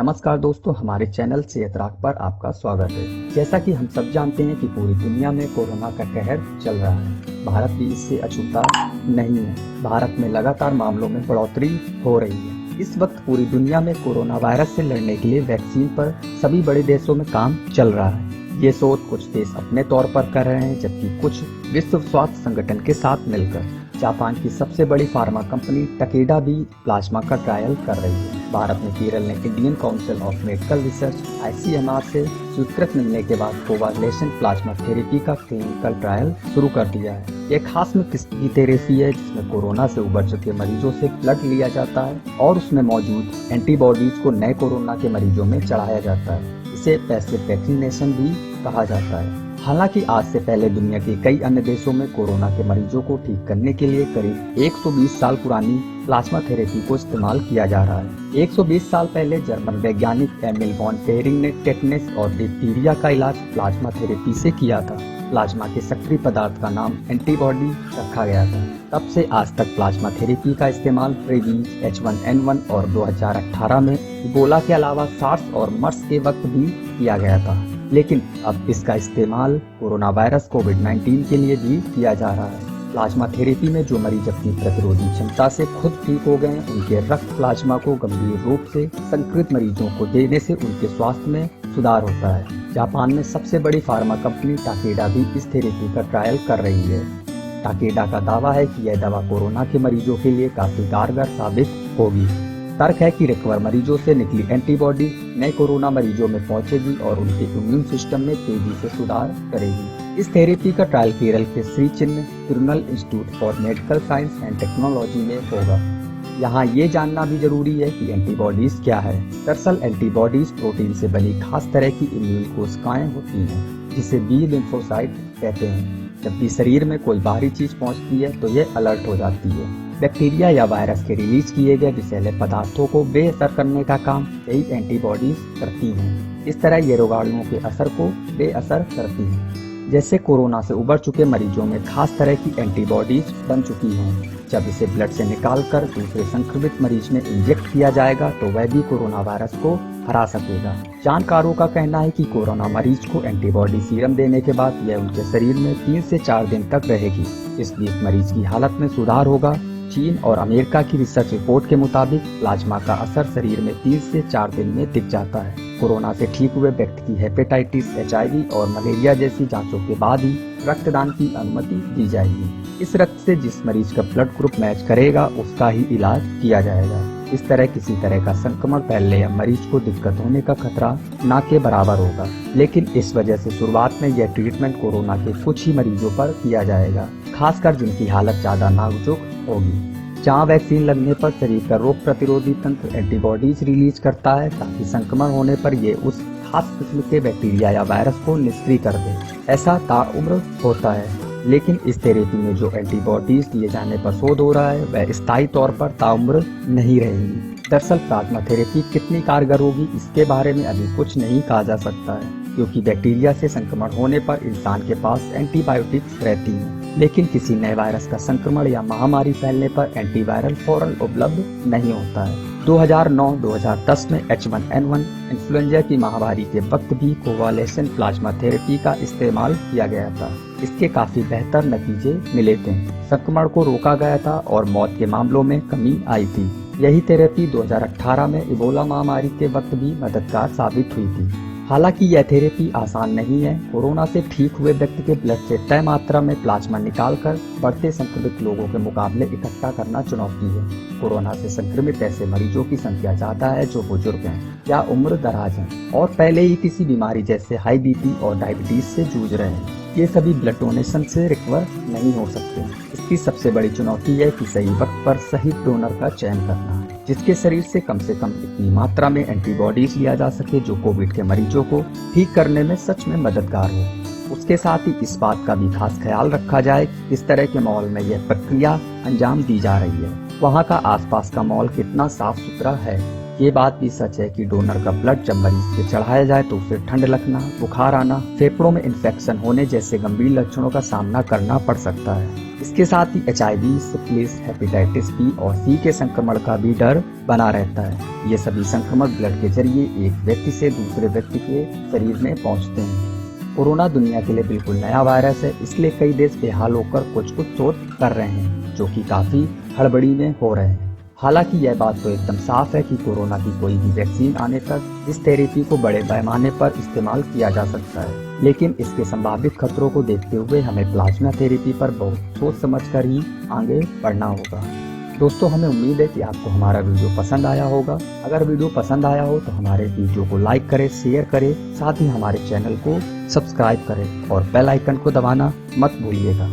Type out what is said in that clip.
नमस्कार दोस्तों, हमारे चैनल सेहत राख पर आपका स्वागत है। जैसा कि हम सब जानते हैं कि पूरी दुनिया में कोरोना का कहर चल रहा है। भारत भी इससे अछूता नहीं है। भारत में लगातार मामलों में बढ़ोतरी हो रही है। इस वक्त पूरी दुनिया में कोरोना वायरस से लड़ने के लिए वैक्सीन पर सभी बड़े देशों में काम चल रहा है। ये शोध कुछ देश अपने तौर पर कर रहे हैं, जबकि कुछ विश्व स्वास्थ्य संगठन के साथ मिलकर। जापान की सबसे बड़ी फार्मा कंपनी टकेडा भी प्लाज्मा का ट्रायल कर रही है। भारत में केरल ने Indian council of medical research (ICMR) से स्वीकृति मिलने के बाद कोवालेसेंट प्लाज्मा थेरेपी का क्लिनिकल ट्रायल शुरू कर दिया है। एक खास में किस्म की थेरेपी है जिसमें कोरोना से उबर चुके मरीजों से ब्लड लिया जाता है और उसमें मौजूद एंटीबॉडीज को नए कोरोना के मरीजों में चढ़ाया जाता है। इसे पैसिव वैक्सीनेशन भी कहा जाता है। हालांकि आज से पहले दुनिया के कई अन्य देशों में कोरोना के मरीजों को ठीक करने के लिए करीब 120 साल पुरानी प्लाज्मा थेरेपी को इस्तेमाल किया जा रहा है। 120 साल पहले जर्मन वैज्ञानिक एमिल वॉन पेयरिंग ने टेटनस और डिप्थीरिया का इलाज प्लाज्मा थेरेपी से किया था। प्लाज्मा के सक्रिय पदार्थ का नाम एंटीबॉडी रखा गया था। तब से आज तक प्लाज्मा थेरेपी का इस्तेमाल रेबीज, H1N1 और 2018 में इबोला के अलावा सार्स और मर्स के वक्त भी किया गया था। लेकिन अब इसका इस्तेमाल कोरोना वायरस कोविड-19 के लिए भी किया जा रहा है। प्लाज्मा थेरेपी में जो मरीज अपनी प्रतिरोधी क्षमता से खुद ठीक हो गए, उनके रक्त प्लाज्मा को गंभीर रूप से संक्रमित मरीजों को देने से उनके स्वास्थ्य में सुधार होता है। जापान में सबसे बड़ी फार्मा कंपनी टाकेडा भी इस थेरेपी का ट्रायल कर रही है। टाकेडा का दावा है कि यह दवा कोरोना के मरीजों के लिए काफी कारगर साबित होगी। तर्क है कि रिकवर मरीजों से निकली एंटीबॉडी नए कोरोना मरीजों में पहुंचेगी और उनके इम्यून सिस्टम में तेजी से सुधार करेगी। इस थेरेपी का ट्रायल केरल के श्री चिन्ह Tirunal institute for medical science and technology में होगा। यहाँ ये जानना भी जरूरी है कि एंटीबॉडीज क्या है। दरअसल एंटीबॉडीज प्रोटीन से बनी खास तरह की इम्यून कोशिकाएं होती हैं, जिसे बी लिम्फोसाइट कहते हैं। जब भी शरीर में कोई बाहरी चीज पहुंचती है तो यह अलर्ट हो जाती है। बैक्टीरिया या वायरस के रिलीज किए गए विषैले पदार्थों को बेअसर करने का काम यही एंटीबॉडीज करती हैं। इस तरह ये रोगाणुओं के असर को बेअसर करती हैं। जैसे कोरोना से उबर चुके मरीजों में खास तरह की एंटीबॉडीज बन चुकी हैं। जब इसे ब्लड से निकालकर दूसरे संक्रमित मरीज में इंजेक्ट किया जाएगा तो वह भी कोरोना वायरस को हरा सकेगा। जानकारों का कहना है कि कोरोना मरीज को एंटीबॉडी सीरम देने के बाद यह उनके शरीर में 3 से 4 दिन तक रहेगी। इस बीच मरीज की हालत में सुधार होगा। चीन और अमेरिका की रिसर्च रिपोर्ट के मुताबिक प्लाज्मा का असर शरीर में 3 से 4 दिन में दिख जाता है। कोरोना से ठीक हुए व्यक्ति की हेपेटाइटिस, HIV और मलेरिया जैसी जांचों के बाद ही रक्तदान की अनुमति दी जाएगी। इस रक्त से जिस मरीज का ब्लड ग्रुप मैच करेगा उसका ही इलाज किया जाएगा। इस तरह किसी तरह का संक्रमण फैलने या मरीज को दिक्कत होने का खतरा न के बराबर होगा। लेकिन इस वजह से शुरुआत में यह ट्रीटमेंट कोरोना के कुछ ही मरीजों पर किया जाएगा, खासकर जिनकी हालत ज्यादा नाजुक होगी। जहाँ वैक्सीन लगने पर शरीर का रोग प्रतिरोधी तंत्र एंटीबॉडीज रिलीज करता है ताकि संक्रमण होने पर ये उस खास किस्म के बैक्टीरिया या वायरस को निष्क्रिय कर दे। ऐसा ताउम्र होता है। लेकिन इस थेरेपी में जो एंटीबॉडीज दिए जाने पर शोध हो रहा है वह स्थायी तौर पर ताउम्र नहीं रहेगी। दरअसल प्लाज्मा थेरेपी कितनी कारगर होगी इसके बारे में अभी कुछ नहीं कहा जा सकता है, क्योंकि बैक्टीरिया से संक्रमण होने पर इंसान के पास एंटीबायोटिक्स रहती हैं। लेकिन किसी नए वायरस का संक्रमण या महामारी फैलने पर एंटीवायरल फौरन उपलब्ध नहीं होता है। 2009-2010 में H1N1 इन्फ्लुएंजा की महामारी के वक्त भी कोवालेसेंट प्लाज्मा थेरेपी का इस्तेमाल किया गया था। इसके काफी बेहतर नतीजे मिले थे। संक्रमण को रोका गया था और मौत के मामलों में कमी आई थी। यही थेरेपी 2018 में इबोला महामारी के वक्त भी मददगार साबित हुई थी। हालांकि यह थेरेपी आसान नहीं है। कोरोना से ठीक हुए व्यक्ति के ब्लड से तय मात्रा में प्लाज्मा निकालकर बढ़ते संक्रमित लोगों के मुकाबले इकट्ठा करना चुनौती है। कोरोना से संक्रमित ऐसे मरीजों की संख्या ज्यादा है जो बुजुर्ग हैं या उम्र दराज हैं और पहले ही किसी बीमारी जैसे हाई BP और डायबिटीज से जूझ रहे हैं। ये सभी ब्लड डोनेशन से रिकवर नहीं हो सकते। इसकी सबसे बड़ी चुनौती है कि सही वक्त पर सही डोनर का चयन करना, जिसके शरीर से कम इतनी मात्रा में एंटीबॉडीज लिया जा सके जो कोविड के मरीजों को ठीक करने में सच में मददगार हो। उसके साथ ही इस बात का भी खास ख्याल रखा जाए कि इस तरह के माहौल में यह प्रक्रिया अंजाम दी जा रही है, वहाँ का आसपास का माहौल कितना साफ सुथरा है। ये बात भी सच है कि डोनर का ब्लड जब मरीज पे चढ़ाया जाए तो उसे ठंड लगना, बुखार आना, फेफड़ों में इन्फेक्शन होने जैसे गंभीर लक्षणों का सामना करना पड़ सकता है। इसके साथ ही HIV, सिफिलिस, हेपेटाइटिस B और C के संक्रमण का भी डर बना रहता है। ये सभी संक्रमण ब्लड के जरिए एक व्यक्ति से दूसरे व्यक्ति के शरीर में पहुंचते हैं। कोरोना दुनिया के लिए बिल्कुल नया वायरस है, इसलिए कई देश बेहाल होकर कुछ शोध कर रहे हैं, जो कि काफी हड़बड़ी में हो रहे हैं। हालांकि यह बात तो एकदम साफ है कि कोरोना की कोई भी वैक्सीन आने तक इस थेरेपी को बड़े पैमाने पर इस्तेमाल किया जा सकता है, लेकिन इसके संभावित खतरों को देखते हुए हमें प्लाज्मा थेरेपी पर बहुत सोच समझकर ही आगे बढ़ना होगा। दोस्तों, हमें उम्मीद है कि आपको हमारा वीडियो पसंद आया होगा। अगर वीडियो पसंद आया हो तो हमारे वीडियो को लाइक करें, शेयर करें, साथ ही हमारे चैनल को सब्सक्राइब करें और बेल आइकन को दबाना मत भूलिएगा।